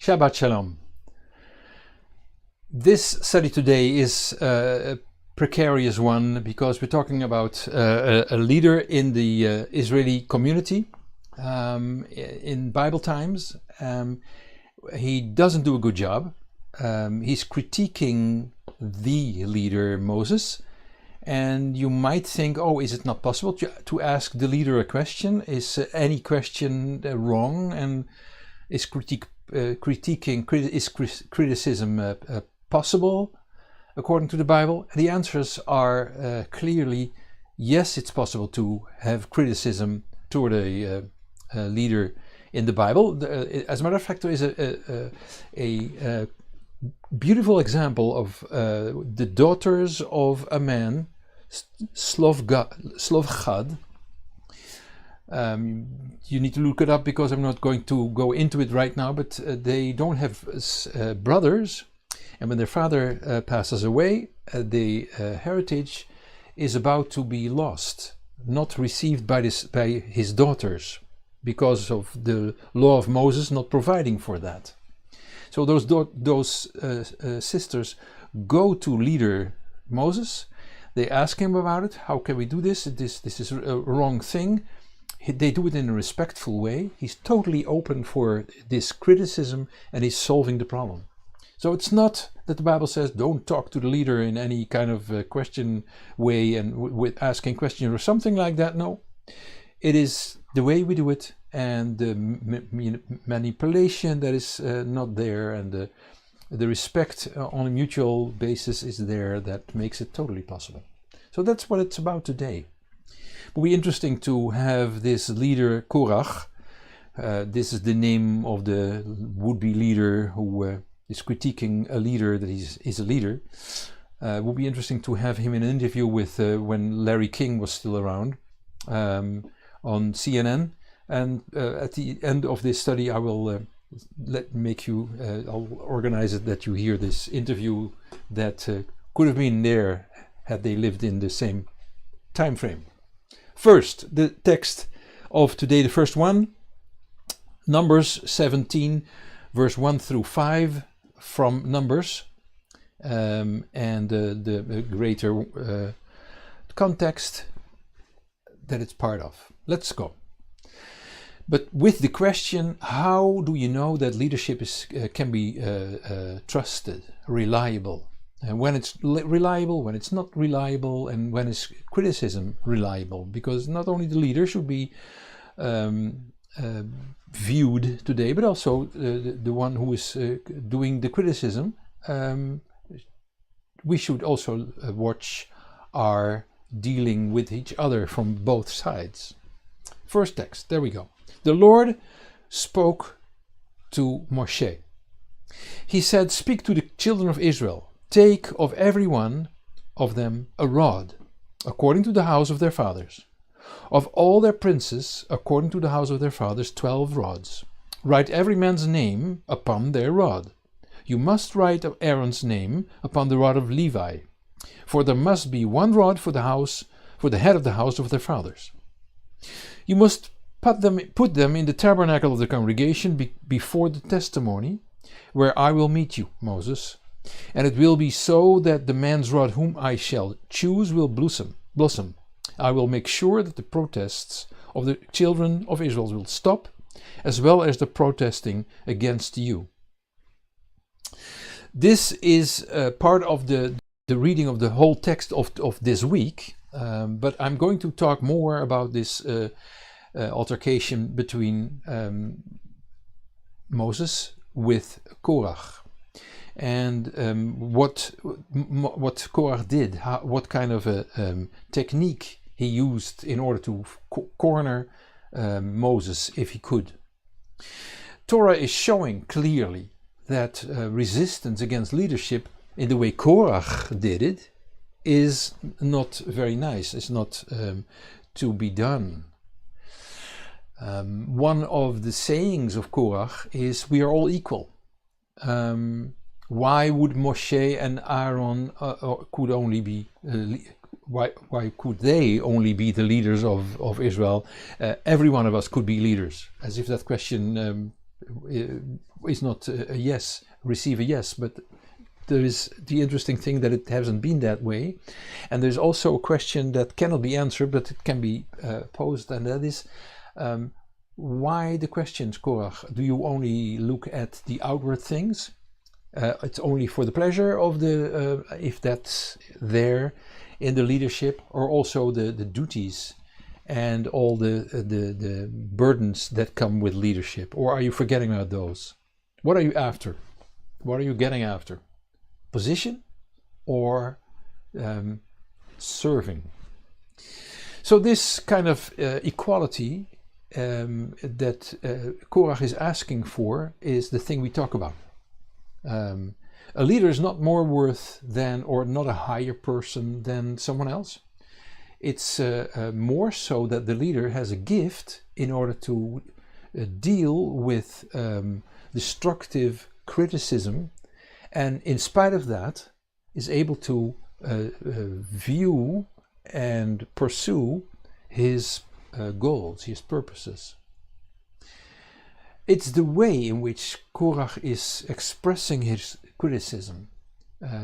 Shabbat Shalom. This study today is a precarious one because we're talking about a leader in the Israeli community in Bible times. He doesn't do a good job. He's critiquing the leader Moses, and you might think, oh, is it not possible to ask the leader a question? Is any question wrong? And is criticism possible according to the Bible? And the answers are clearly yes, it's possible to have criticism toward a leader in the Bible. As a matter of fact, there is a beautiful example of the daughters of a man, Slovchad. You need to look it up because I'm not going to go into it right now, but they don't have brothers, and when their father passes away, the heritage is about to be lost, not received by his daughters, because of the law of Moses not providing for that. So those sisters go to leader Moses. They ask him about it. How can we do this? This is a wrong thing. They do it in a respectful way. He's totally open for this criticism, and he's solving the problem. So it's not that the Bible says don't talk to the leader in any kind of question way and with asking questions or something like that. No, it is the way we do it, and the manipulation that is not there, and the respect on a mutual basis is there that makes it totally possible. So that's what it's about today. It will be interesting to have this leader Korach. This is the name of the would-be leader who is critiquing a leader that is a leader. It will be interesting to have him in an interview with when Larry King was still around on CNN. And at the end of this study, I will I'll organize it that you hear this interview that could have been there had they lived in the same time frame. First, the text of today, the first one, Numbers 17, verse 1 through 5 from Numbers, and the greater context that it's part of. Let's go. But with the question, how do you know that leadership can be trusted, reliable? And when it's reliable, when it's not reliable, and when is criticism reliable? Because not only the leader should be viewed today, but also the one who is doing the criticism. We should also watch our dealing with each other from both sides. First text, there we go. The Lord spoke to Moshe. He said, "Speak to the children of Israel. Take of every one of them a rod, according to the house of their fathers. Of all their princes, according to the house of their fathers, 12 rods. Write every man's name upon their rod. You must write Aaron's name upon the rod of Levi, for there must be one rod for the head of the house of their fathers. You must put them in the tabernacle of the congregation before the testimony, where I will meet you, Moses. And it will be so that the man's rod whom I shall choose will blossom. I will make sure that the protests of the children of Israel will stop, as well as the protesting against you." This is part of the reading of the whole text of this week, but I'm going to talk more about this altercation between Moses with Korach, and what Korach did, what kind of a technique he used in order to corner Moses if he could. Torah is showing clearly that resistance against leadership in the way Korach did it is not very nice. It's not to be done. One of the sayings of Korach is, "We are all equal." Why would Moshe and Aaron could only be why could they only be the leaders of Israel? Every one of us could be leaders, as if that question is not a yes, receive a yes, but there is the interesting thing that it hasn't been that way. And there's also a question that cannot be answered, but it can be posed, and that is, why the questions, Korach? Do you only look at the outward things? It's only for the pleasure of the, if that's there in the leadership, or also the duties and all the burdens that come with leadership? Or are you forgetting about those? What are you after? What are you getting after? Position or serving? So this kind of equality that Korach is asking for is the thing we talk about. A leader is not more worth than, or not a higher person than someone else. It's more so that the leader has a gift in order to deal with destructive criticism, and in spite of that is able to view and pursue his goals, his purposes. It's the way in which Korach is expressing his criticism.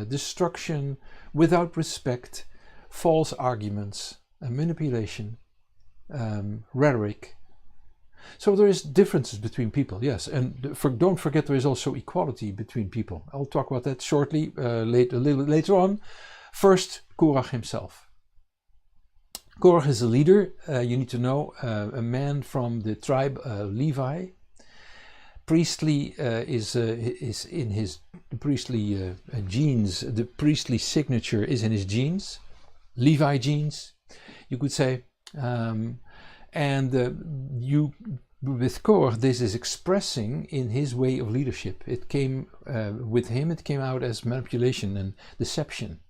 Destruction without respect, false arguments, manipulation, rhetoric. So there is differences between people, yes, and don't forget there is also equality between people. I'll talk about that shortly, a little bit later on. First, Korach himself. Korach is a leader, you need to know, a man from the tribe Levi. Priestly is in his priestly genes. The priestly signature is in his genes, Levi genes, you could say. With Korach, this is expressing in his way of leadership. It came with him. It came out as manipulation and deception.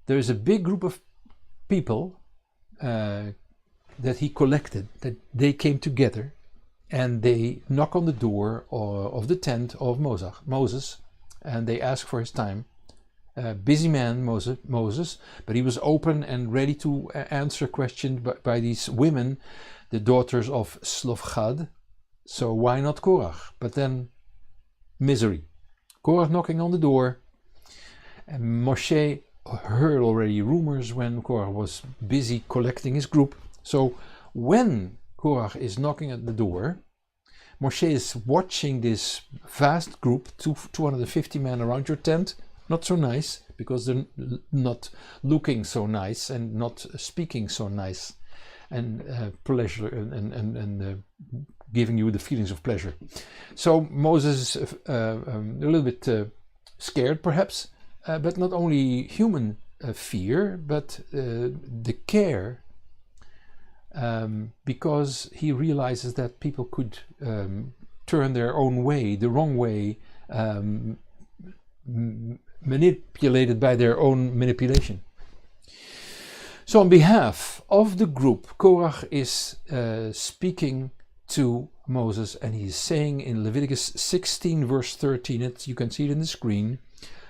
There is a big group of people that he collected. That they came together, and they knock on the door of the tent of Moses, and they ask for his time. Busy man, Moses, but he was open and ready to answer questions by these women, the daughters of Slofchad. So why not Korach? But then misery. Korach knocking on the door, and Moshe heard already rumors when Korach was busy collecting his group. So when Korach is knocking at the door, Moshe is watching this vast group, 250 men around your tent. Not so nice, because they're not looking so nice and not speaking so nice and pleasure and giving you the feelings of pleasure. So Moses is a little bit scared, perhaps, but not only human fear, but the care, because he realizes that people could turn their own way, the wrong way, manipulated by their own manipulation. So on behalf of the group, Korach is speaking to Moses, and he's saying in Leviticus 16 verse 13, you can see it in the screen,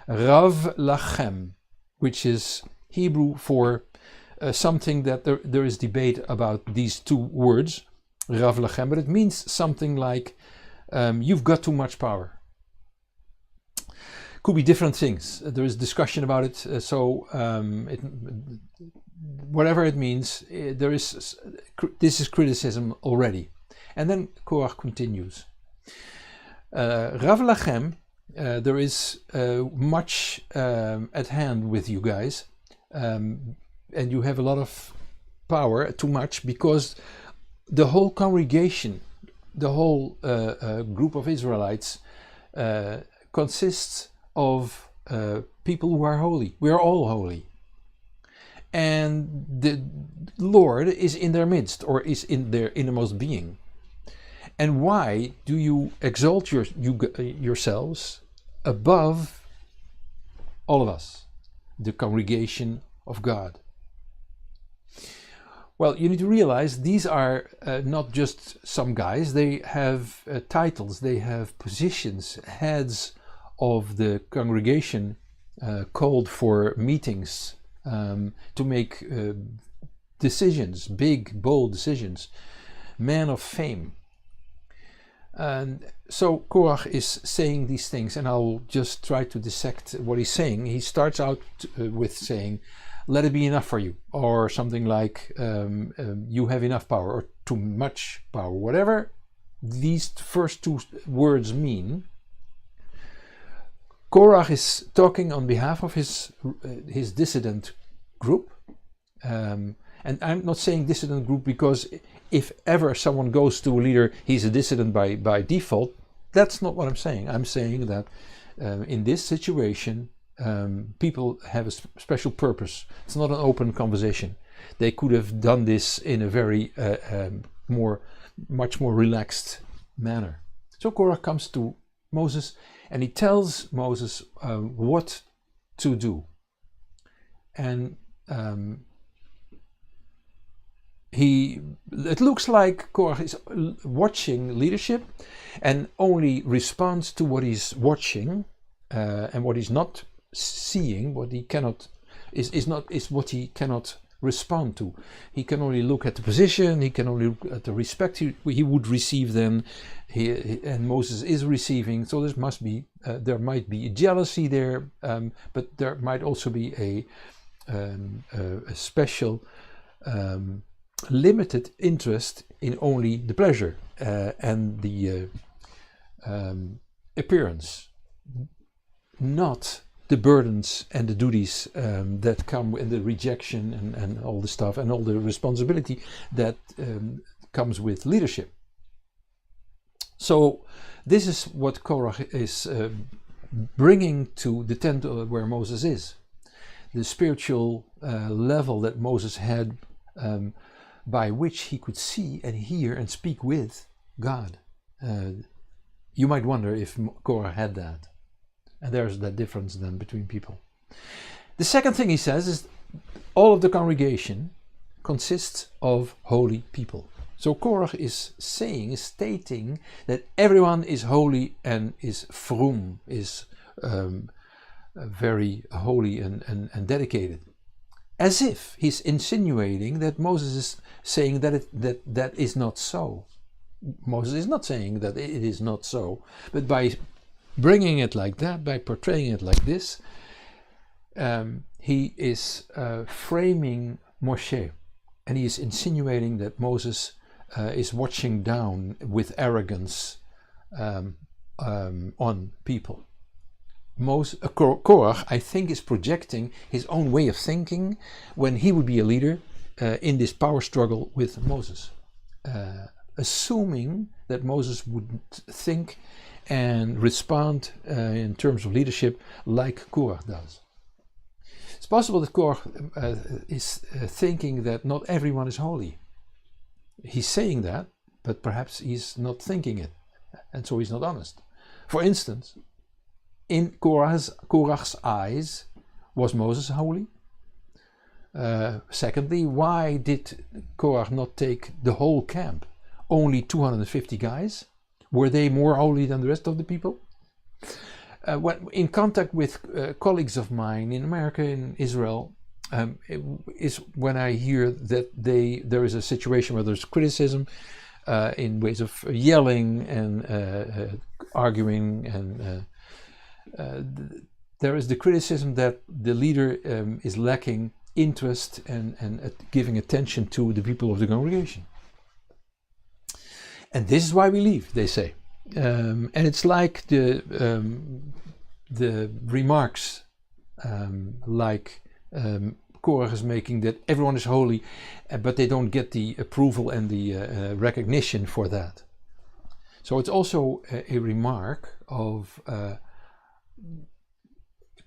Rav Lachem, which is Hebrew for something that there is debate about these two words, Rav Lachem, but it means something like you've got too much power. Could be different things. There is discussion about it. Whatever it means, this is criticism already. And then Korach continues. Rav Lachem, there is much at hand with you guys, and you have a lot of power, too much, because the whole congregation, the whole group of Israelites consists of people who are holy. We are all holy. And the Lord is in their midst, or is in their innermost being. And why do you exalt yourselves above all of us, the congregation of God? Well, you need to realize these are not just some guys. They have titles, they have positions, heads of the congregation called for meetings to make decisions, big, bold decisions. Man of fame. And so Korach is saying these things, and I'll just try to dissect what he's saying. He starts out with saying, let it be enough for you, or something like, you have enough power, or too much power, whatever these first two words mean. Korach is talking on behalf of his dissident group, and I'm not saying dissident group because if ever someone goes to a leader, he's a dissident by default. That's not what I'm saying. I'm saying that in this situation, people have a special purpose. It's not an open conversation. They could have done this in a very much more relaxed manner. So Korach comes to Moses and he tells Moses what to do. And it looks like Korach is watching leadership and only responds to what he's watching, and what he's not seeing, what he cannot is what he cannot respond to. He can only look at the position, he can only look at the respect he would receive then, and Moses is receiving. So there might be jealousy there, but there might also be a special limited interest in only the pleasure and the appearance, not the burdens and the duties that come with the rejection and all the stuff and all the responsibility that comes with leadership. So this is what Korach is bringing to the tent where Moses is. The spiritual level that Moses had, by which he could see and hear and speak with God. You might wonder if Korah had that. And there's that difference then between people. The second thing he says is all of the congregation consists of holy people. So Korah is stating that everyone is holy and is froom, is very holy and dedicated. As if he's insinuating that Moses is saying that is not so. Moses is not saying that it is not so, but by bringing it like that, by portraying it like this, he is framing Moshe, and he is insinuating that Moses is watching down with arrogance on people. Korach, I think, is projecting his own way of thinking when he would be a leader in this power struggle with Moses, assuming that Moses would think and respond in terms of leadership like Korach does. It's possible that Korach is thinking that not everyone is holy. He's saying that, but perhaps he's not thinking it, and so he's not honest. For instance, in Korach's eyes, was Moses holy? Secondly, why did Korach not take the whole camp? Only 250 guys? Were they more holy than the rest of the people? When in contact with colleagues of mine in America, in Israel, is when I hear that there is a situation where there's criticism in ways of yelling and arguing, and there is the criticism that the leader is lacking interest and giving attention to the people of the congregation. And this is why we leave, they say. And it's like the remarks like Korach is making, that everyone is holy, but they don't get the approval and the recognition for that. So it's also a remark of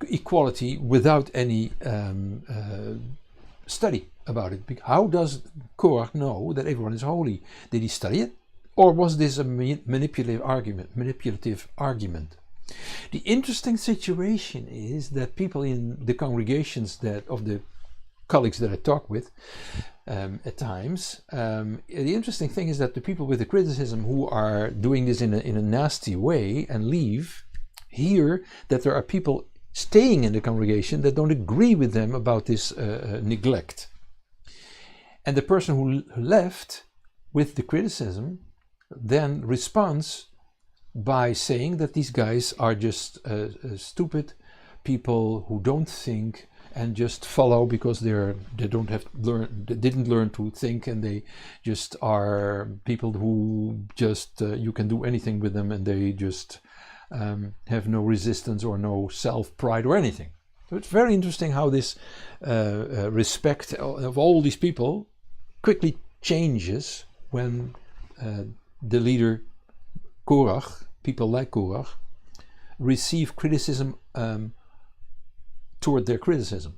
equality without any study about it. How does Korach know that everyone is holy? Did he study it? Or was this a manipulative argument? The interesting situation is that people in the congregations of the colleagues that I talk with at times, the interesting thing is that the people with the criticism who are doing this in a nasty way and leave, hear that there are people staying in the congregation that don't agree with them about this neglect. And the person who left with the criticism then responds by saying that these guys are just stupid people who don't think and just follow because they didn't learn to think, and they just are people who just you can do anything with them, and they just have no resistance or no self-pride or anything. So it's very interesting how this respect of all these people quickly changes when the leader Korach, people like Korach, receive criticism toward their criticism.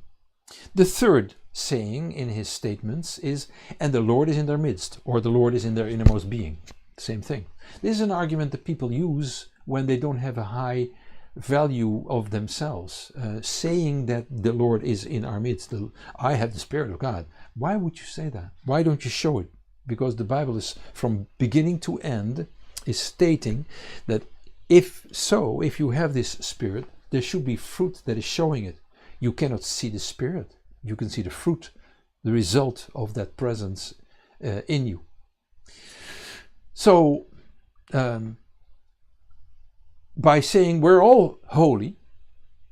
The third saying in his statements is, and the Lord is in their midst, or the Lord is in their innermost being. Same thing. This is an argument that people use when they don't have a high value of themselves, saying that the Lord is in our midst. I have the Spirit of God. Why would you say that? Why don't you show it? Because the Bible is, from beginning to end, is stating that if you have this Spirit, there should be fruit that is showing it. You cannot see the Spirit. You can see the fruit, the result of that presence in you. So, by saying we're all holy,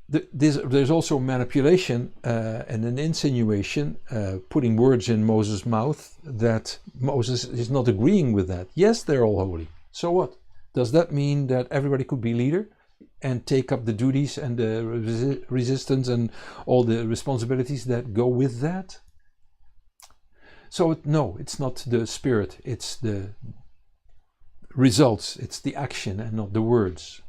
there's also manipulation and an insinuation, putting words in Moses' mouth that Moses is not agreeing with that. Yes, they're all holy. So what? Does that mean that everybody could be leader and take up the duties and the resistance and all the responsibilities that go with that? So no, it's not the Spirit, it's the results, it's the action and not the words.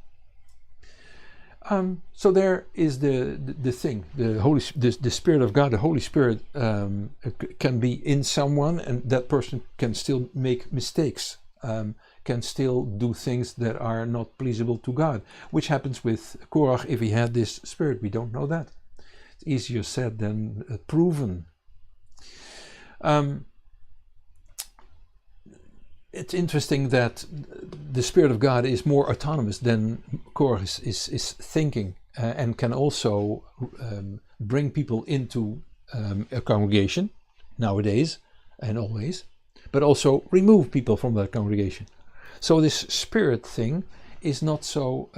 So there is the thing, the Spirit of God, the Holy Spirit can be in someone, and that person can still make mistakes, can still do things that are not pleasable to God, which happens with Korach if he had this spirit. We don't know that. It's easier said than proven. It's interesting that the Spirit of God is more autonomous than Korach is thinking, and can also bring people into a congregation nowadays and always, but also remove people from that congregation. So this Spirit thing is not so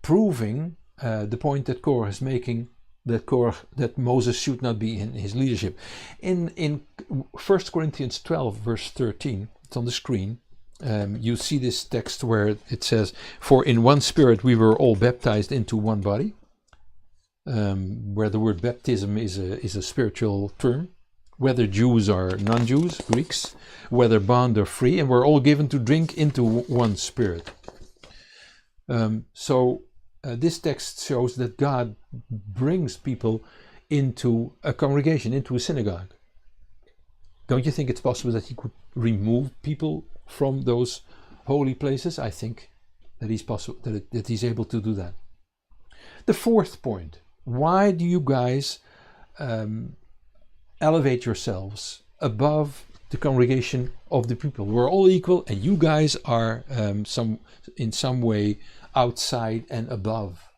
proving the point that Korach is making, that Moses should not be in his leadership. In 1 Corinthians 12 verse 13, it's on the screen, you see this text where it says, "For in one Spirit we were all baptized into one body," where the word baptism is a spiritual term, whether Jews or non-Jews, Greeks, whether bond or free, and we're all given to drink into one Spirit. This text shows that God brings people into a congregation, into a synagogue. Don't you think it's possible that he could remove people from those holy places? I think that he's possible, that he's able to do that. The fourth point: why do you guys elevate yourselves above the congregation of the people? We're all equal, and you guys are in some way outside and above.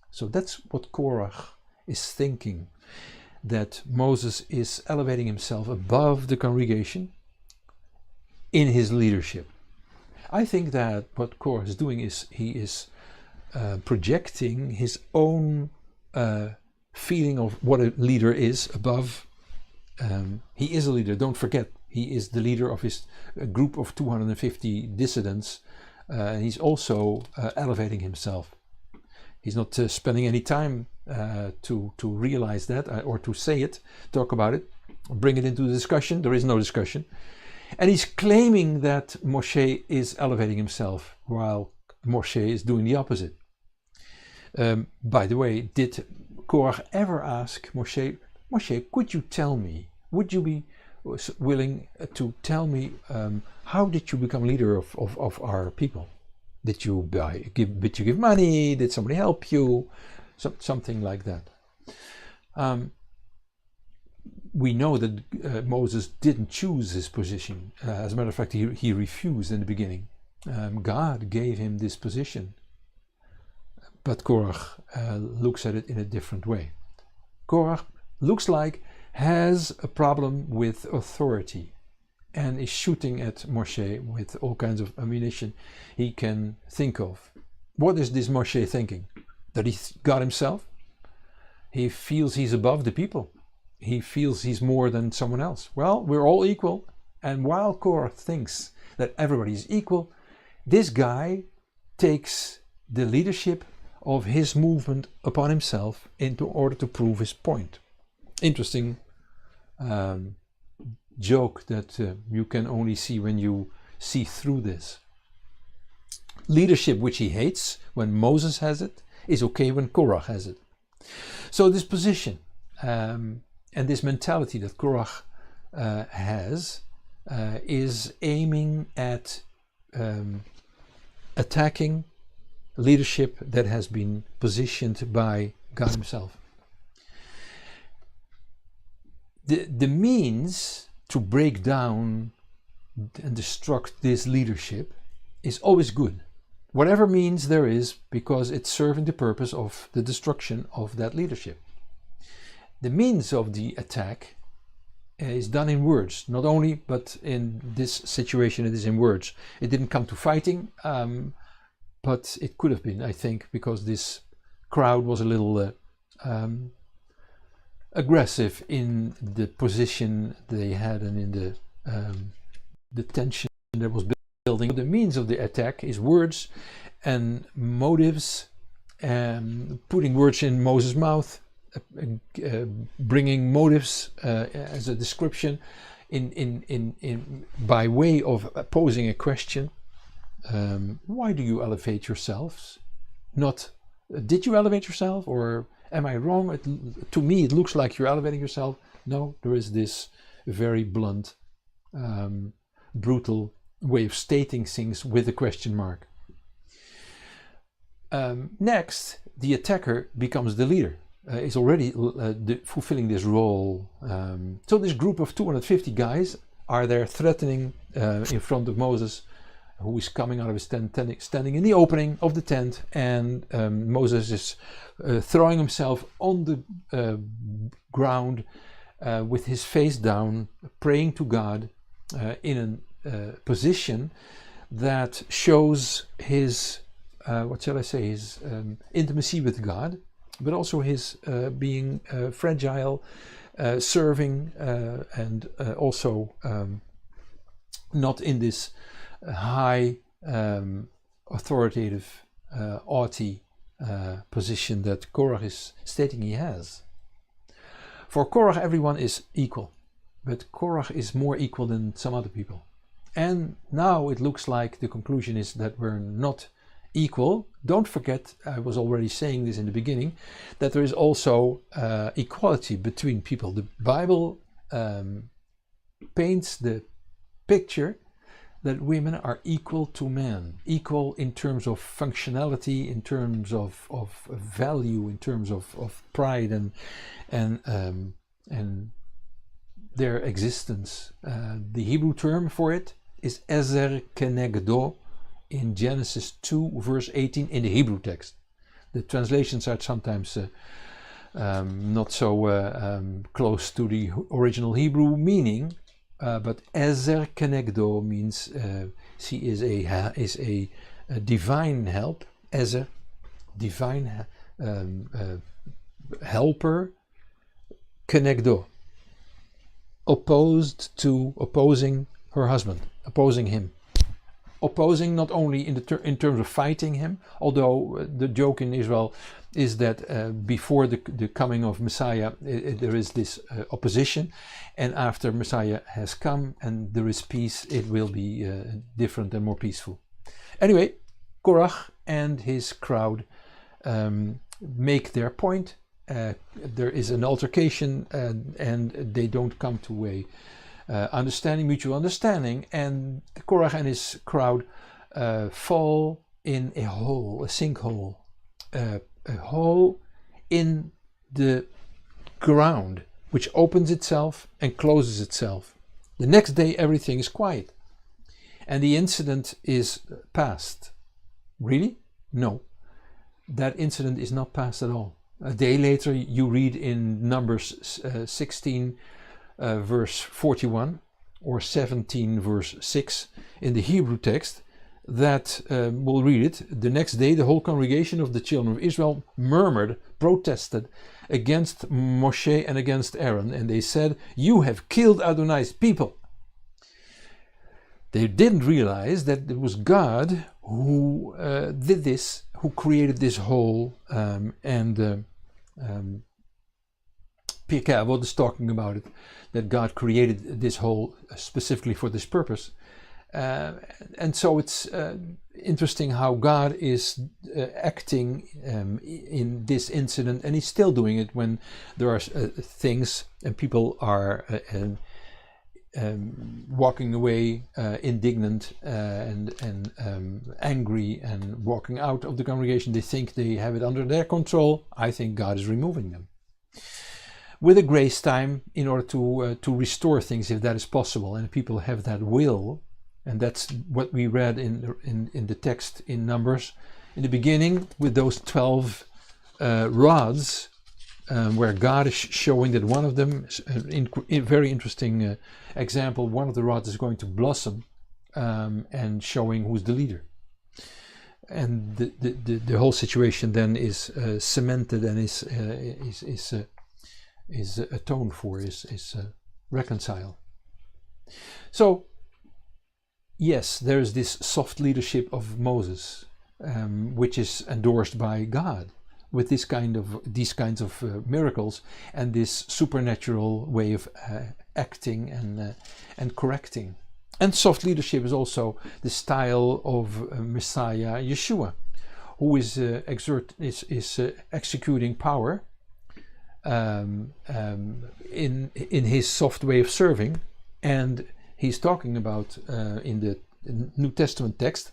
So that's what Korach is thinking, that Moses is elevating himself above the congregation in his leadership. I think that what Korach is doing is he is projecting his own feeling of what a leader is above. He is a leader, don't forget. He is the leader of his group of 250 dissidents. He's also elevating himself. He's not spending any time to realize that or to say it, talk about it, bring it into the discussion. There is no discussion. And he's claiming that Moshe is elevating himself while Moshe is doing the opposite. By the way, did Korach ever ask Moshe, could you tell me, would you be willing to tell me how did you become leader of our people? Did you give money? Did somebody help you? Something like that. We know that Moses didn't choose his position. As a matter of fact, he refused in the beginning. God gave him this position. But Korach looks at it in a different way. Korach looks like has a problem with authority. and is shooting at Moshe with all kinds of ammunition he can think of. What is this Moshe thinking? That he's God himself? He feels he's above the people. He feels he's more than someone else. Well, we're all equal. And while Korach thinks that everybody is equal, this guy takes the leadership of his movement upon himself in order to prove his point. Interesting joke that you can only see when you see through this. Leadership which he hates when Moses has it is okay when Korach has it. So this position and this mentality that Korach has is aiming at attacking leadership that has been positioned by God himself. The means to break down and destruct this leadership is always good. Whatever means there is, because it's serving the purpose of the destruction of that leadership. The means of the attack is done in words, not only, but in this situation it is in words. It didn't come to fighting, but it could have been, I think, because this crowd was a little aggressive in the position they had and in the tension that was building. The means of the attack is words and motives, putting words in Moses' mouth, bringing motives as a description in by way of posing a question. Why do you elevate yourselves? Not did you elevate yourself, or am I wrong? To me it looks like you're elevating yourself. No, there is this very blunt, brutal way of stating things with a question mark. Next, the attacker becomes the leader. Is already fulfilling this role. So this group of 250 guys are there threatening in front of Moses, who is coming out of his tent, standing in the opening of the tent, and Moses is throwing himself on the ground with his face down, praying to God in a position that shows his, his intimacy with God, but also his being fragile, serving, and also not in this high, authoritative, haughty position that Korach is stating he has. For Korach, everyone is equal, but Korach is more equal than some other people. And now it looks like the conclusion is that we're not equal. Don't forget, I was already saying this in the beginning, that there is also equality between people. The Bible paints the picture that women are equal to men, equal in terms of functionality, in terms of value, in terms of pride and their existence. The Hebrew term for it is ezer kenegdo in Genesis 2 verse 18 in the Hebrew text. The translations are sometimes not so close to the original Hebrew meaning, but ezer kenegdo means she is a divine help, ezer, divine helper, kenegdo, opposing her husband, opposing him. Opposing not only in terms of fighting him, although the joke in Israel is that before the coming of Messiah there is this opposition, and after Messiah has come and there is peace, it will be different and more peaceful. Anyway, Korach and his crowd make their point. There is an altercation and they don't come to a mutual understanding, and Korach and his crowd fall in a hole, a sinkhole, a hole in the ground which opens itself and closes itself. The next day everything is quiet and the incident is past. Really? No. That incident is not past at all. A day later you read in Numbers 16 verse 41, or 17 verse 6 in the Hebrew text, that we'll read it. The next day the whole congregation of the children of Israel murmured, protested against Moshe and against Aaron, and they said, "You have killed Adonai's people." They didn't realize that it was God who did this, who created this whole, P.K. Avod is talking about it, that God created this whole specifically for this purpose. And so it's interesting how God is acting in this incident, and he's still doing it when there are things and people are walking away indignant and angry and walking out of the congregation. They think they have it under their control. I think God is removing them with a grace time in order to restore things if that is possible, and people have that will. And that's what we read in the text in Numbers in the beginning with those 12 rods, where God is showing that one of them, in very interesting example, one of the rods is going to blossom, and showing who's the leader. And the whole situation then is cemented and is atoned for, is reconciled. So yes, there's this soft leadership of Moses, which is endorsed by God with these kinds of miracles and this supernatural way of acting and correcting. And soft leadership is also the style of Messiah Yeshua, who is executing power in his soft way of serving. And he's talking about in the New Testament text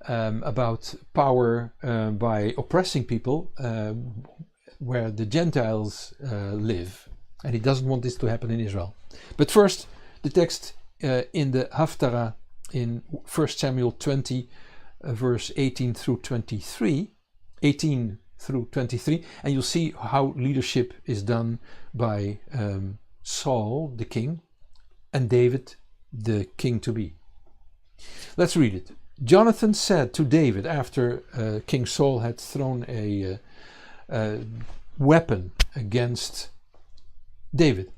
about power by oppressing people where the Gentiles live, and he doesn't want this to happen in Israel. But first, the text in the Haftarah in 1 Samuel 20, verse 18 through 23, and you'll see how leadership is done by Saul, the king, and David, the king to be. Let's read it. Jonathan said to David after King Saul had thrown a weapon against David,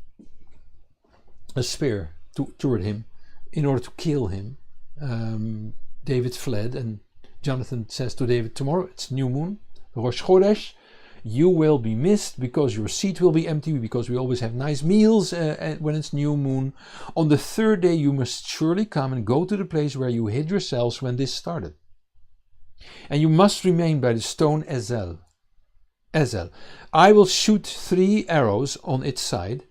a spear toward him in order to kill him. David fled, and Jonathan says to David, "Tomorrow it's new moon, Rosh Chodesh. You will be missed because your seat will be empty, because we always have nice meals when it's new moon. On the third day you must surely come and go to the place where you hid yourselves when this started. And you must remain by the stone Ezel. I will shoot 3 arrows on its side,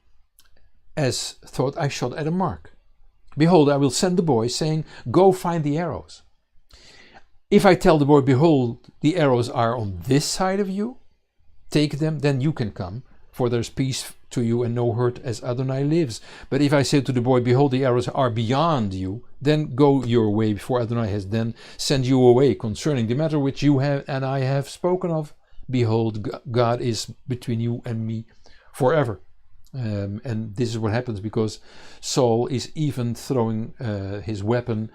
as thought I shot at a mark. Behold, I will send the boy, saying, go find the arrows. If I tell the boy, behold, the arrows are on this side of you, take them, then you can come, for there is peace to you and no hurt, as Adonai lives. But if I say to the boy, behold, the arrows are beyond you, then go your way, before Adonai has then sent you away concerning the matter which you have and I have spoken of. Behold, God is between you and me forever." And this is what happens because Saul is even throwing his weapon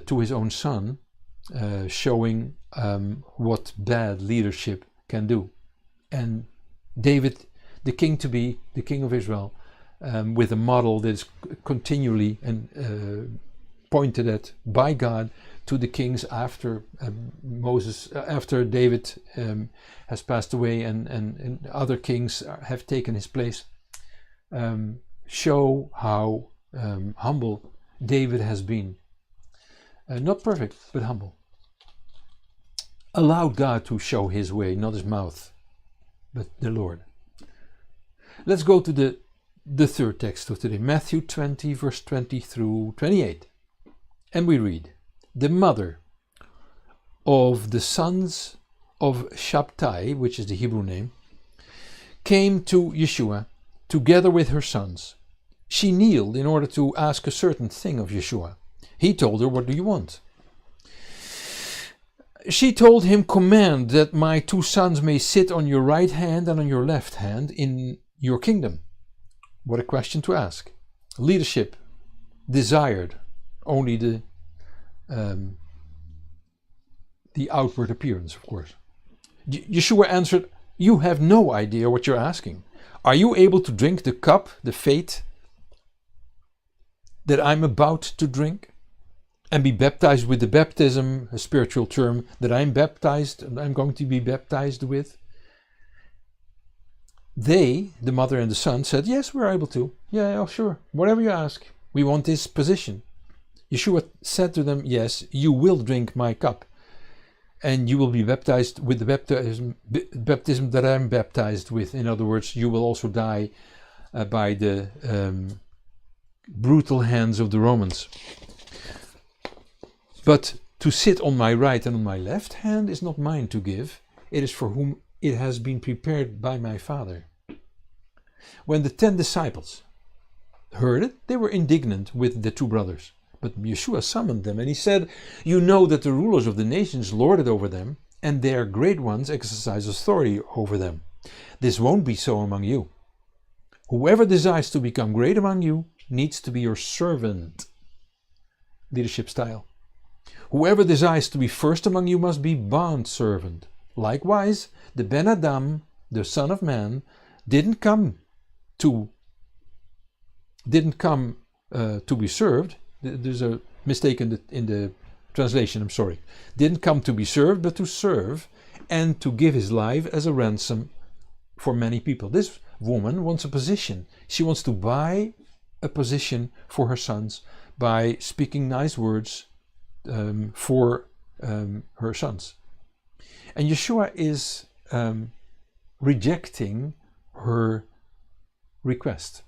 to his own son, showing what bad leadership can do. And David, the king to be, the king of Israel, with a model that is continually pointed at by God to the kings after after David has passed away and other kings have taken his place, show how humble David has been. Not perfect, but humble. Allowed God to show his way, not his mouth, but the Lord. Let's go to the third text of today, Matthew 20, verse 20 through 28. And we read, "The mother of the sons of Shabtai," which is the Hebrew name, "came to Yeshua together with her sons. She kneeled in order to ask a certain thing of Yeshua. He told her, 'What do you want?' She told him, 'Command that my 2 sons may sit on your right hand and on your left hand in your kingdom.'" What a question to ask. Leadership desired only the outward appearance, of course. Yeshua answered, "You have no idea what you're asking. Are you able to drink the cup, the fate that I'm about to drink, and be baptized with the baptism, a spiritual term, that I'm going to be baptized with?" They, the mother and the son, said, "Yes, we're able to. Yeah, sure. Whatever you ask. We want this position." Yeshua said to them, "Yes, you will drink my cup, and you will be baptized with the baptism that I'm baptized with." In other words, you will also die by the brutal hands of the Romans. "But to sit on my right and on my left hand is not mine to give. It is for whom it has been prepared by my Father." When the 10 disciples heard it, they were indignant with the 2 brothers. But Yeshua summoned them, and he said, "You know that the rulers of the nations lord it over them, and their great ones exercise authority over them. This won't be so among you. Whoever desires to become great among you needs to be your servant." Leadership style. "Whoever desires to be first among you must be bond servant. Likewise, the Ben Adam, the Son of Man, didn't come to be served." There's a mistake in the translation, I'm sorry. "Didn't come to be served, but to serve, and to give his life as a ransom for many people." This woman wants a position. She wants to buy a position for her sons by speaking nice words for her sons. And Yeshua is rejecting her request.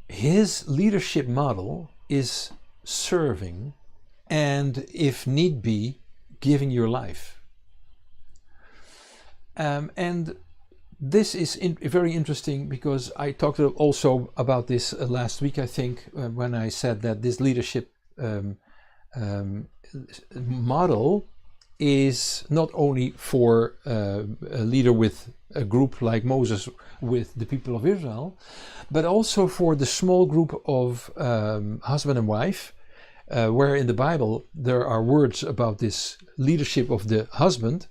His leadership model is serving and, if need be, giving your life. And this is very interesting, because I talked also about this last week, I think, when I said that this leadership model is not only for a leader with a group like Moses with the people of Israel, but also for the small group of husband and wife, where in the Bible there are words about this leadership of the husband,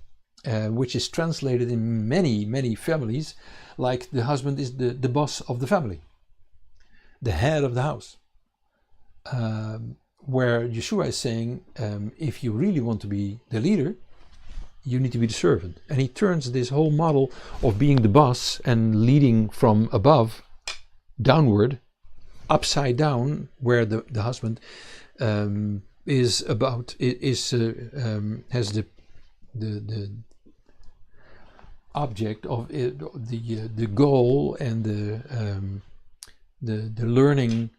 which is translated in many families like the husband is the boss of the family, the head of the house. Where Yeshua is saying, if you really want to be the leader, you need to be the servant. And he turns this whole model of being the boss and leading from above downward, upside down, where the husband has the object of it, the goal and the learning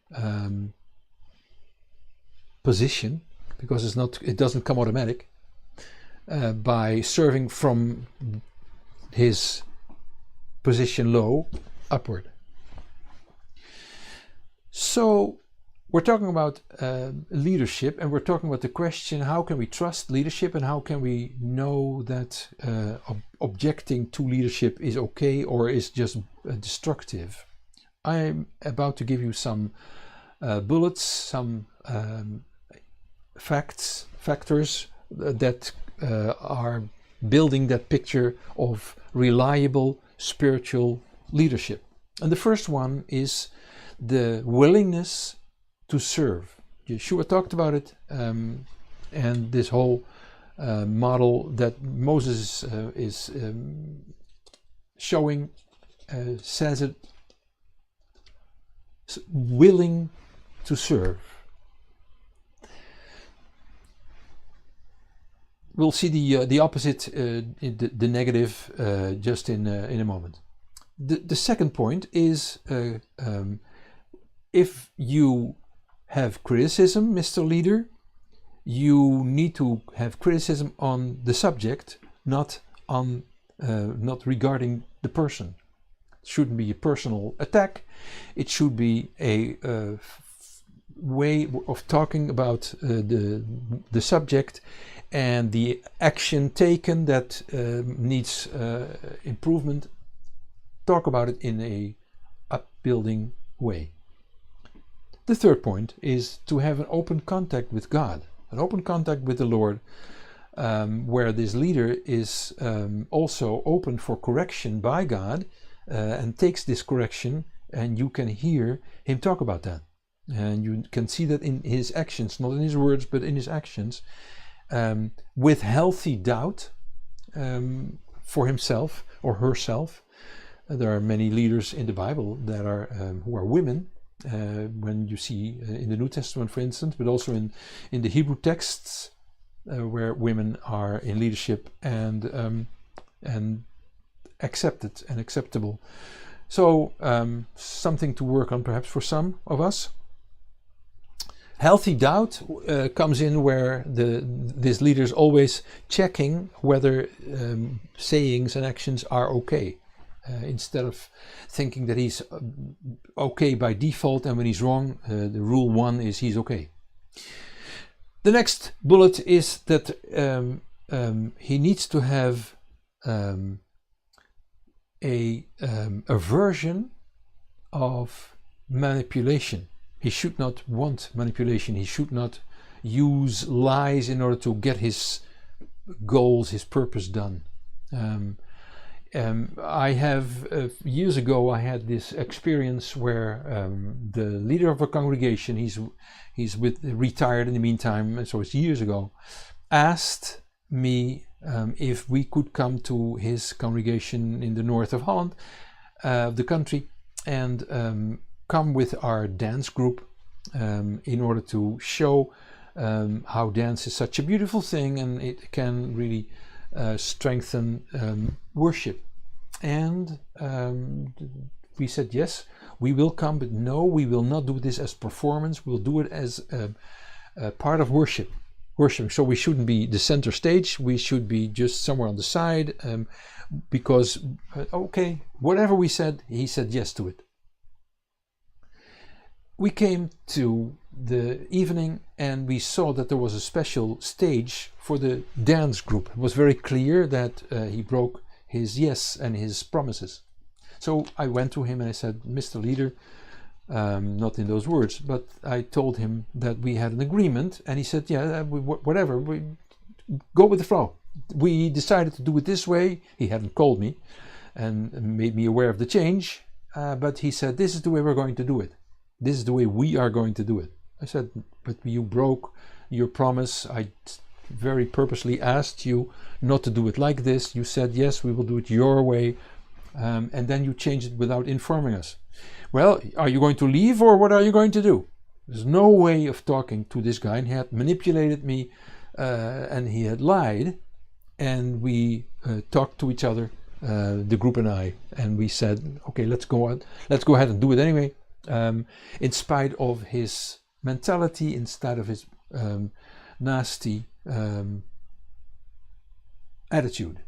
position, because it doesn't come automatic, by serving from his position low upward. So we're talking about leadership, and we're talking about the question, how can we trust leadership, and how can we know that objecting to leadership is okay or is just destructive? I'm about to give you some bullets, some factors that are building that picture of reliable spiritual leadership. And the first one is the willingness to serve. Yeshua talked about it, and this whole model that Moses is showing says it, willing to serve. We'll see the opposite, the negative, just in a moment. The second point is, if you have criticism, Mr. Leader, you need to have criticism on the subject, not regarding the person. It shouldn't be a personal attack. It should be a way of talking about the subject and the action taken that needs improvement. Talk about it in a upbuilding way. The third point is to have an open contact with God, an open contact with the Lord, where this leader is also open for correction by God and takes this correction, and you can hear him talk about that. And you can see that in his actions, not in his words, but in his actions, with healthy doubt for himself or herself. There are many leaders in the Bible that are who are women. When you see in the New Testament, for instance, but also in the Hebrew texts, where women are in leadership and accepted and acceptable. So something to work on perhaps for some of us. Healthy doubt comes in where this leader is always checking whether sayings and actions are okay. Instead of thinking that he's okay by default, and when he's wrong, the rule one is he's okay. The next bullet is that he needs to have a aversion of manipulation. He should not want manipulation. He should not use lies in order to get his goals, his purpose done. I have years ago I had this experience where the leader of a congregation, he's retired in the meantime, so it's years ago, asked me if we could come to his congregation in the north of Holland, the country, and come with our dance group in order to show how dance is such a beautiful thing and it can really strengthen worship. And we said, yes, we will come, but no, we will not do this as performance. We'll do it as a part of worship. So we shouldn't be the center stage. We should be just somewhere on the side, because, okay, whatever we said, he said yes to it. We came to the evening and we saw that there was a special stage for the dance group. It was very clear that he broke his yes and his promises. So I went to him and I said, Mr. Leader, not in those words, but I told him that we had an agreement, and he said, yeah, whatever, we go with the flow. We decided to do it this way. He hadn't called me and made me aware of the change, but he said, this is the way we're going to do it. This is the way we are going to do it. I said, but you broke your promise. I very purposely asked you not to do it like this. You said, yes, we will do it your way. And then you changed it without informing us. Well, are you going to leave, or what are you going to do? There's no way of talking to this guy. And he had manipulated me and he had lied. And we talked to each other, the group and I, and we said, okay, let's go ahead and do it anyway. In spite of his mentality, in spite of his nasty attitude.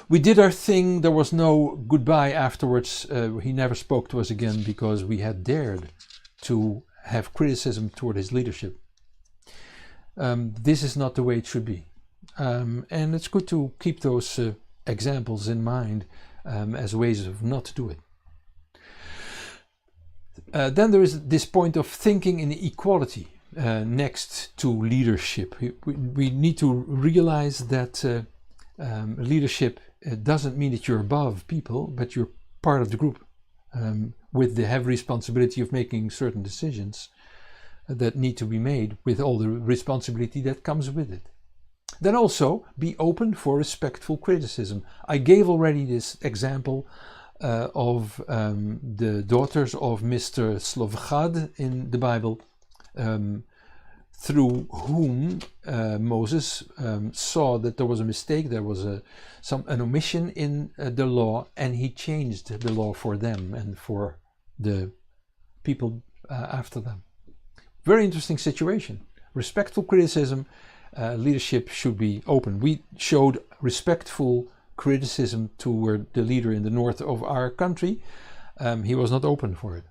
We did our thing. There was no goodbye afterwards. He never spoke to us again because we had dared to have criticism toward his leadership. This is not the way it should be. And it's good to keep those examples in mind as ways of not to do it. Then there is this point of thinking in equality next to leadership. We need to realize that leadership doesn't mean that you're above people, but you're part of the group with the heavy responsibility of making certain decisions that need to be made, with all the responsibility that comes with it. Then also be open for respectful criticism. I gave already this example of the daughters of Mr. Slovchad in the Bible, through whom Moses saw that there was a mistake, there was an omission in the law, and he changed the law for them and for the people after them. Very interesting situation. Respectful criticism, leadership should be open. We showed respectful criticism toward the leader in the north of our country. He was not open for it.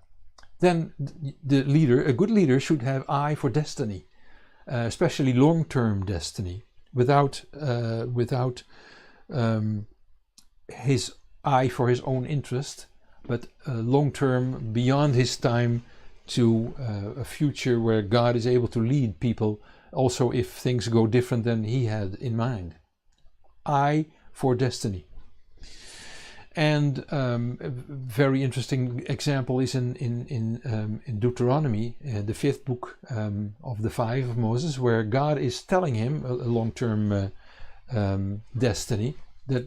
Then the leader, a good leader, should have eye for destiny, especially long-term destiny, without his eye for his own interest, but long term, beyond his time, to a future where God is able to lead people, also if things go different than he had in mind. I for destiny. And a very interesting example is in Deuteronomy, the 5th book of the 5 of Moses, where God is telling him a long-term destiny, that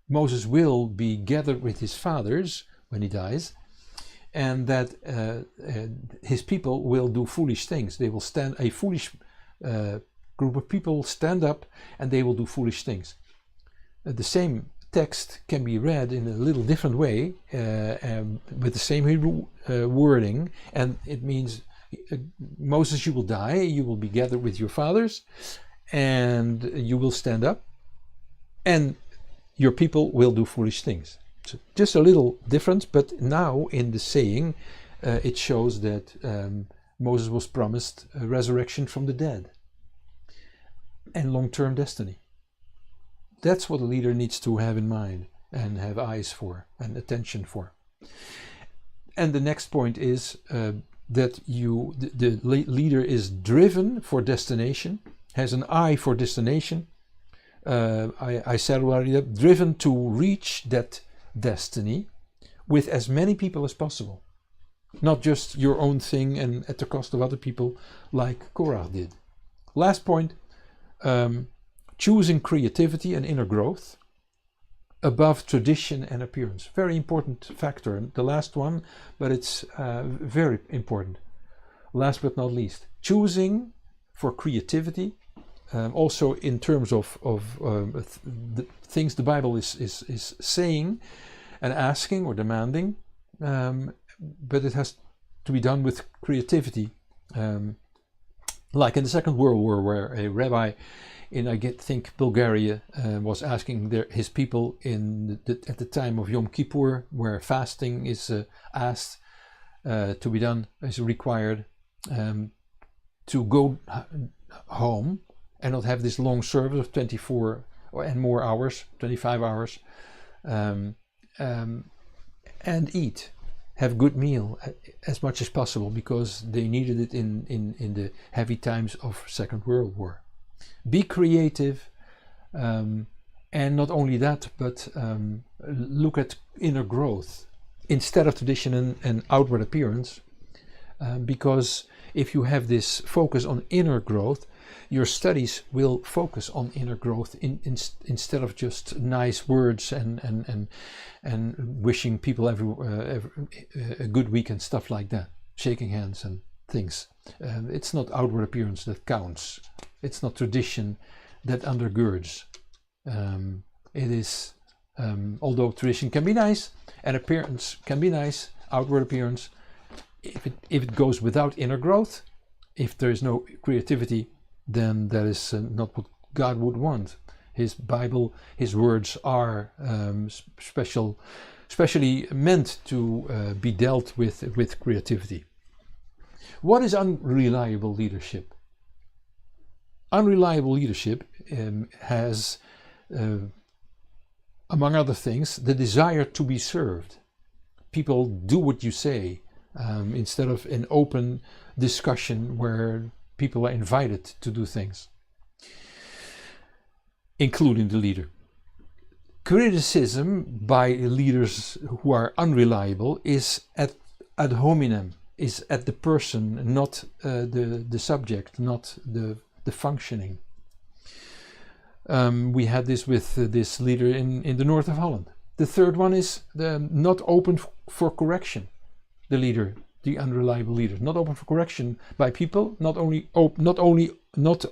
Moses will be gathered with his fathers when he dies, and that his people will do foolish things. They will stand, a foolish group of people stand up and they will do foolish things. The same text can be read in a little different way with the same Hebrew wording, and it means, Moses, you will die, you will be gathered with your fathers, and you will stand up, and your people will do foolish things. So just a little difference, but now in the saying it shows that Moses was promised a resurrection from the dead and long-term destiny. That's what a leader needs to have in mind and have eyes for and attention for. And the next point is that the leader is driven for destination, has an eye for destination. I said already, driven to reach that destiny with as many people as possible, not just your own thing and at the cost of other people, like Korach did. Last point, choosing creativity and inner growth above tradition and appearance. Very important factor. The last one, but it's very important. Last but not least, choosing for creativity, also in terms of the things the Bible is saying and asking or demanding, but it has to be done with creativity. Like in the Second World War, where a rabbi in, I think, Bulgaria was asking his people at the time of Yom Kippur, where fasting is asked to be done, is required, to go home and not have this long service of 24 and more hours, 25 hours, and eat, have good meal as much as possible, because they needed it in the heavy times of Second World War. Be creative, and not only that, but look at inner growth instead of tradition and outward appearance, because if you have this focus on inner growth, your studies will focus on inner growth instead of just nice words and wishing people a good week and stuff like that, shaking hands and things. It's not outward appearance that counts. It's not tradition that undergirds. It is, although tradition can be nice and appearance can be nice, outward appearance, if it goes without inner growth, if there is no creativity, then that is not what God would want. His Bible, his words are specially meant to be dealt with creativity. What is unreliable leadership? Unreliable leadership has, among other things, the desire to be served. People do what you say, instead of an open discussion where people are invited to do things, including the leader. Criticism by leaders who are unreliable is ad hominem, is at the person, not the subject, not the functioning. We had this with this leader in the north of Holland. The third one is not open for correction. The leader, the unreliable leader, not open for correction by people, not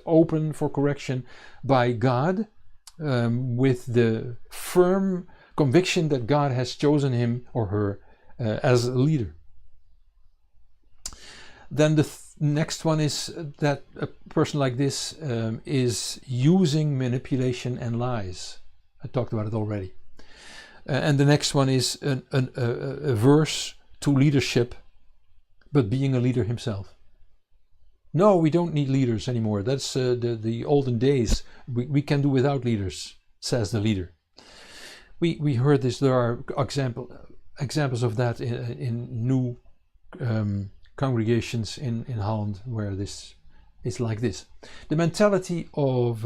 open for correction by God, with the firm conviction that God has chosen him or her as a leader. Then the next one is that a person like this is using manipulation and lies. I talked about it already. And the next one is averse to leadership, but being a leader himself. No, we don't need leaders anymore. That's the olden days. We can do without leaders, says the leader. We heard this. There are examples of that in new congregations in Holland where this is like this. The mentality of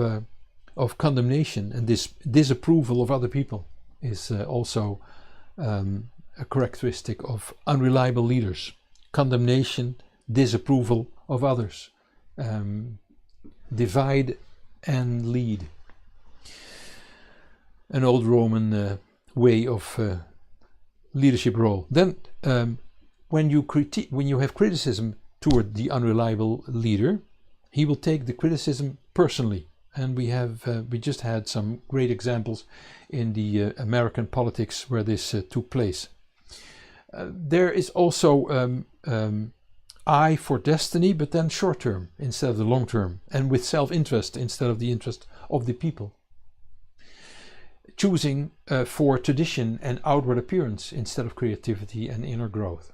condemnation and this disapproval of other people is also a characteristic of unreliable leaders. Condemnation, disapproval of others, divide and lead. An old Roman way of leadership role. Then when you have criticism toward the unreliable leader, he will take the criticism personally. And we just had some great examples in the American politics where this took place. There is also eye for destiny, but then short term instead of the long term, and with self-interest instead of the interest of the people. Choosing for tradition and outward appearance instead of creativity and inner growth.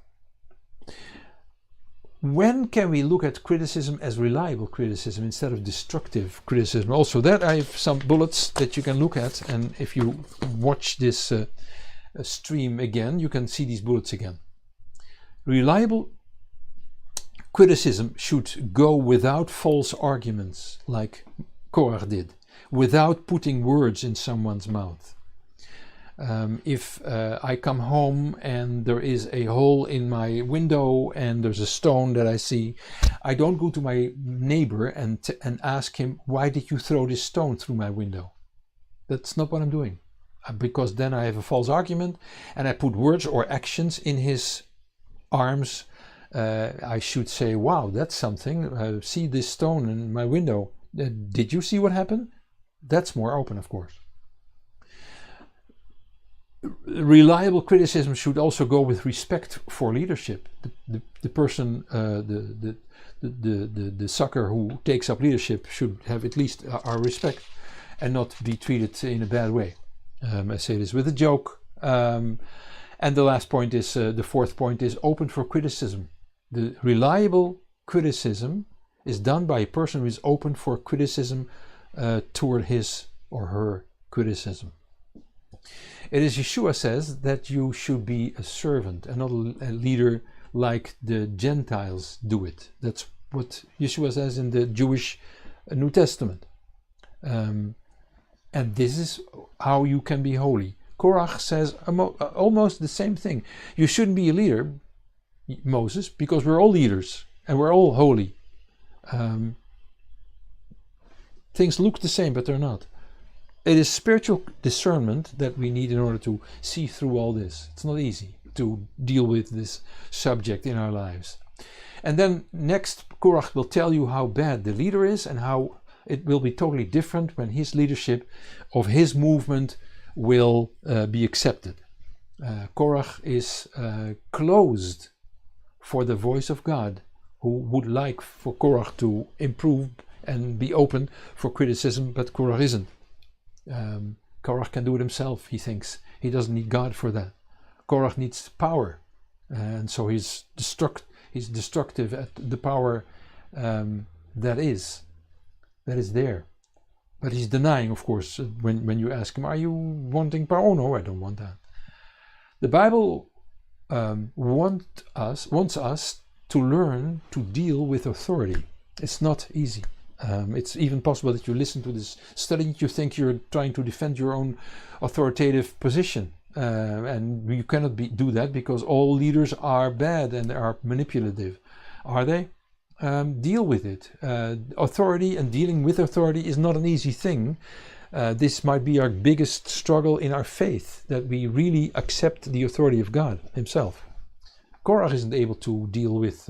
When can we look at criticism as reliable criticism instead of destructive criticism? Also, that I have some bullets that you can look at, and if you watch this stream again, you can see these bullets again. Reliable criticism should go without false arguments, like Korach did, without putting words in someone's mouth. If I come home and there is a hole in my window and there's a stone that I see, I don't go to my neighbor and ask him, why did you throw this stone through my window? That's not what I'm doing, because then I have a false argument and I put words or actions in his arms. I should say, wow, that's something. See this stone in my window. Did you see what happened? That's more open, of course. Reliable criticism should also go with respect for leadership. The person, the sucker who takes up leadership should have at least our respect and not be treated in a bad way. I say this with a joke. And the last point is, the fourth point is open for criticism. The reliable criticism is done by a person who is open for criticism toward his or her criticism. It is Yeshua says that you should be a servant and not a leader like the Gentiles do it. That's what Yeshua says in the Jewish New Testament. And this is how you can be holy. Korach says almost the same thing. You shouldn't be a leader, Moses, because we're all leaders and we're all holy. Things look the same, but they're not. It is spiritual discernment that we need in order to see through all this. It's not easy to deal with this subject in our lives. And then next, Korach will tell you how bad the leader is and how it will be totally different when his leadership of his movement will be accepted. Korach is closed for the voice of God, who would like for Korach to improve and be open for criticism, but Korach isn't. Korach can do it himself, he thinks. He doesn't need God for that. Korach needs power, and so he's destructive at the power that is there. But he's denying, of course, when you ask him, are you wanting power? Oh no, I don't want that. The Bible wants us to learn to deal with authority. It's not easy. It's even possible that you listen to this study, you think you're trying to defend your own authoritative position. And you cannot do that because all leaders are bad and are manipulative. Are they? Deal with it. Authority and dealing with authority is not an easy thing. This might be our biggest struggle in our faith, that we really accept the authority of God himself. Korach isn't able to deal with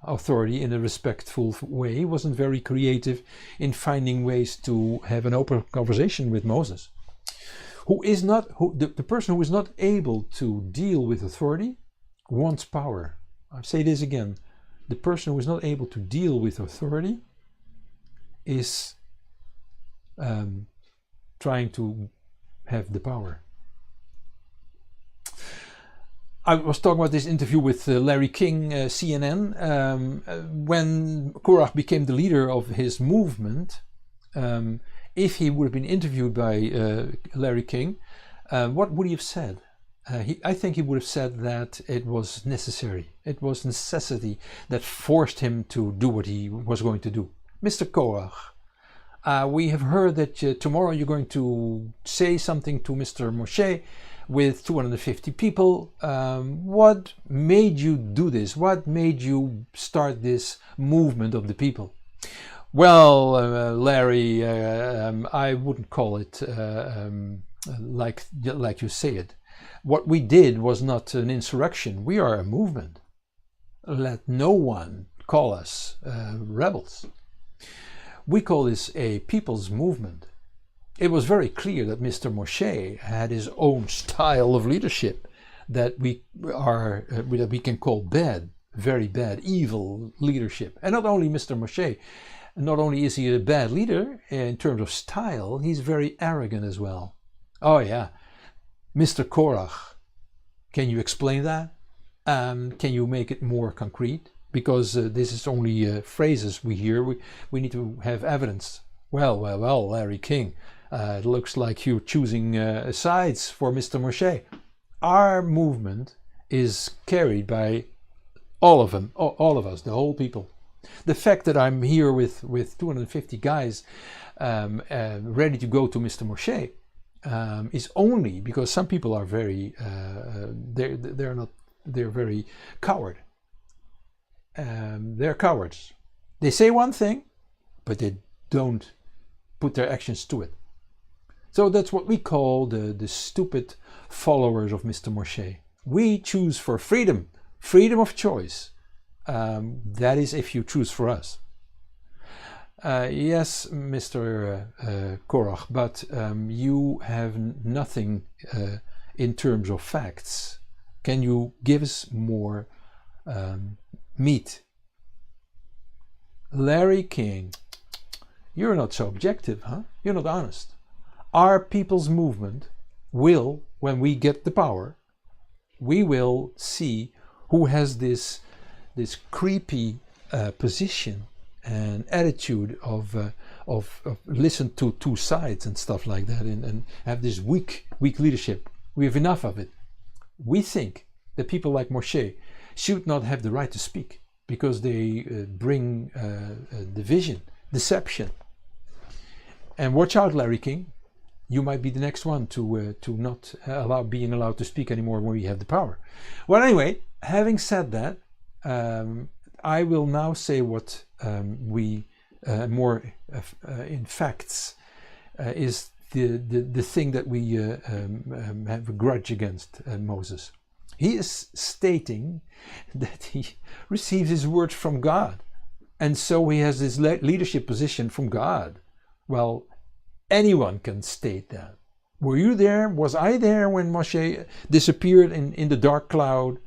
authority in a respectful way. He wasn't very creative in finding ways to have an open conversation with Moses. The person who is not able to deal with authority wants power. I say this again. The person who is not able to deal with authority is trying to have the power. I was talking about this interview with Larry King, CNN. When Korach became the leader of his movement, if he would have been interviewed by Larry King, what would he have said? I think he would have said that it was necessary. It was necessity that forced him to do what he was going to do. Mr. Korach, we have heard that tomorrow you're going to say something to Mr. Moshe with 250 people. What made you do this? What made you start this movement of the people? Well, Larry, I wouldn't call it like you say it. What we did was not an insurrection. We are a movement. Let no one call us rebels. We call this a people's movement. It was very clear that Mr. Moshe had his own style of leadership that we can call bad, very bad, evil leadership. And not only Mr. Moshe, not only is he a bad leader in terms of style, he's very arrogant as well. Oh yeah, Mr. Korach, can you explain that? Can you make it more concrete? Because this is only phrases we hear. We need to have evidence. Well, Larry King, it looks like you're choosing sides for Mr. Moshe. Our movement is carried by all of them, all of us, the whole people. The fact that I'm here with 250 guys ready to go to Mr. Moshe is only because some people are very they're very coward. They're cowards. They say one thing, but they don't put their actions to it. So that's what we call the stupid followers of Mr. Moshe. We choose for freedom of choice. That is if you choose for us. Yes, Mr. Korach, but you have nothing in terms of facts. Can you give us more meat? Larry King, you're not so objective, huh? You're not honest. Our people's movement will, when we get the power, we will see who has this creepy position and attitude of listen to two sides and stuff like that, and have this weak leadership. We have enough of it. We think that people like Moshe should not have the right to speak because they bring division, deception. And watch out, Larry King. You might be the next one to not being allowed to speak anymore when we have the power. Well, anyway, having said that, I will now say what we more in facts is the thing that we have a grudge against Moses. He is stating that he receives his words from God, and so he has this leadership position from God. Well, anyone can state that. Were you there? Was I there when Moshe disappeared in the dark cloud?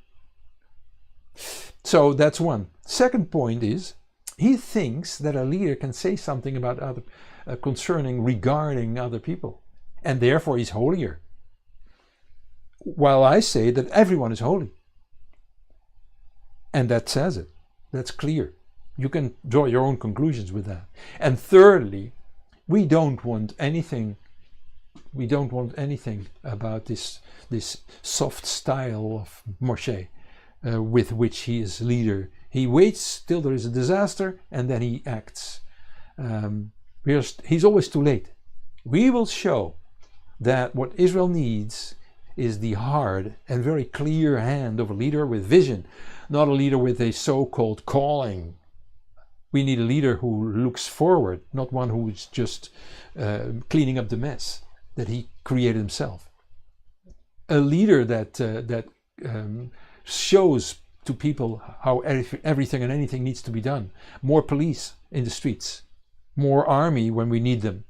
So that's one. Second point is, he thinks that a leader can say something about other regarding other people, and therefore he's holier. While I say that everyone is holy. And that says it. That's clear. You can draw your own conclusions with that. And thirdly, we don't want anything about this soft style of Moshe with which he is leader. He waits till there is a disaster and then he acts. He's always too late. We will show that what Israel needs is the hard and very clear hand of a leader with vision, not a leader with a so-called calling. We need a leader who looks forward, not one who is just cleaning up the mess that he created himself. A leader that shows to people how everything and anything needs to be done. More police in the streets, more army when we need them.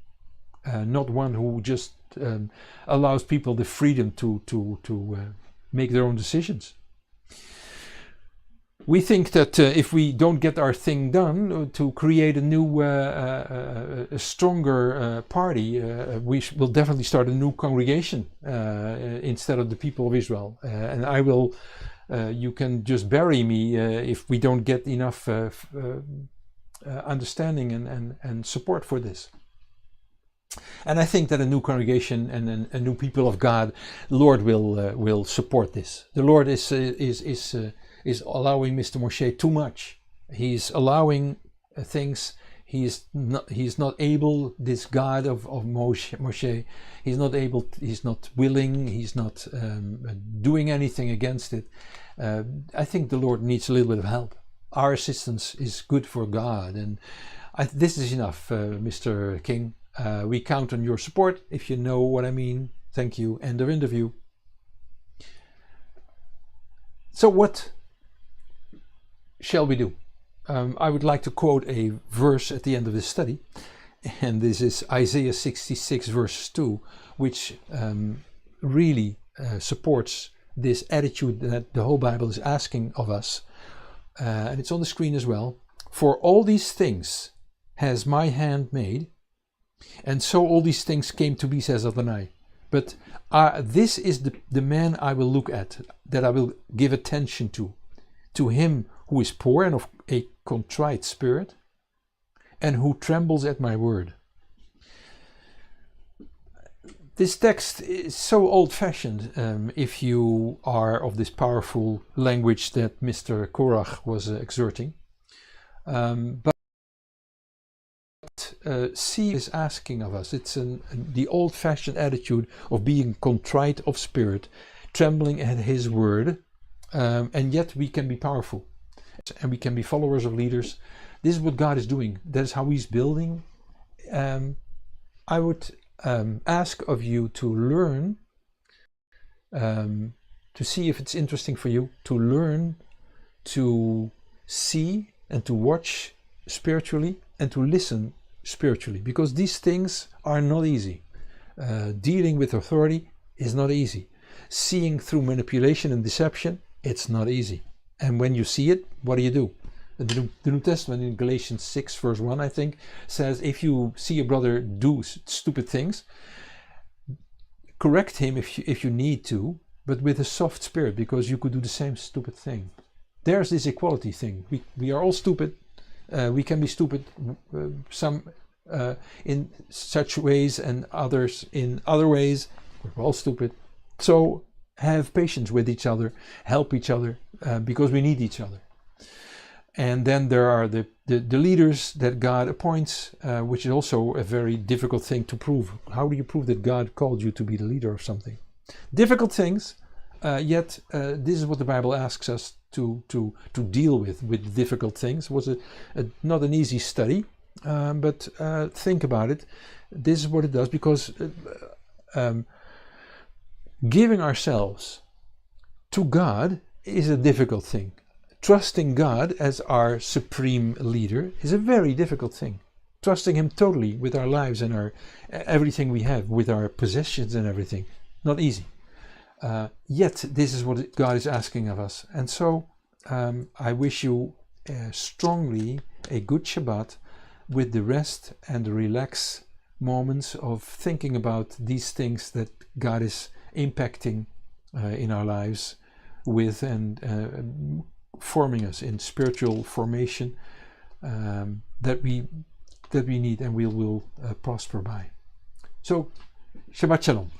Not one who just allows people the freedom to make their own decisions. We think that if we don't get our thing done to create a new, a stronger party, we will definitely start a new congregation instead of the people of Israel. And I will, you can just bury me if we don't get enough understanding and support for this. And I think that a new congregation and a new people of God, the Lord will support this. The Lord is allowing Mr. Moshe too much. He's allowing things. He's not able. This God of Moshe, he's not able. He's not willing. He's not doing anything against it. I think the Lord needs a little bit of help. Our assistance is good for God, and this is enough, Mr. King. We count on your support. If you know what I mean, thank you. End of interview. So what shall we do? I would like to quote a verse at the end of this study, and this is Isaiah 66 verse 2, which really supports this attitude that the whole Bible is asking of us, and it's on the screen as well. For all these things has my hand made, and so all these things came to be, says Adonai. But this is the man I will look at, that I will give attention to him who is poor and of a contrite spirit, and who trembles at my word. This text is so old-fashioned if you are of this powerful language that Mr. Korach was exerting. But C is asking of us. It's the old-fashioned attitude of being contrite of spirit, trembling at his word, and yet we can be powerful. And we can be followers of leaders. This is what God is doing. That is how he's building. I would ask of you to learn, to see if it's interesting for you, to learn to see and to watch spiritually and to listen spiritually, because these things are not easy. Dealing with authority is not easy. Seeing through manipulation and deception, it's not easy. And when you see it, what do? The New Testament in Galatians 6 verse 1, I think, says if you see a brother do stupid things, correct him if you need to, but with a soft spirit, because you could do the same stupid thing. There's this equality thing. We are all stupid. We can be stupid, some in such ways and others in other ways. We're all stupid. So have patience with each other, help each other, because we need each other. And then there are the leaders that God appoints, which is also a very difficult thing to prove. How do you prove that God called you to be the leader of something? Difficult things, yet this is what the Bible asks us to deal with difficult things. It was not an easy study, but think about it. This is what it does, because giving ourselves to God is a difficult thing. Trusting God as our supreme leader is a very difficult thing. Trusting him totally with our lives and our everything we have, with our possessions and everything, not easy. Yet this is what God is asking of us. And so I wish you strongly a good Shabbat, with the rest and the relaxed moments of thinking about these things that God is impacting in our lives with, and forming us in spiritual formation that we need and we will prosper by. So, Shabbat Shalom.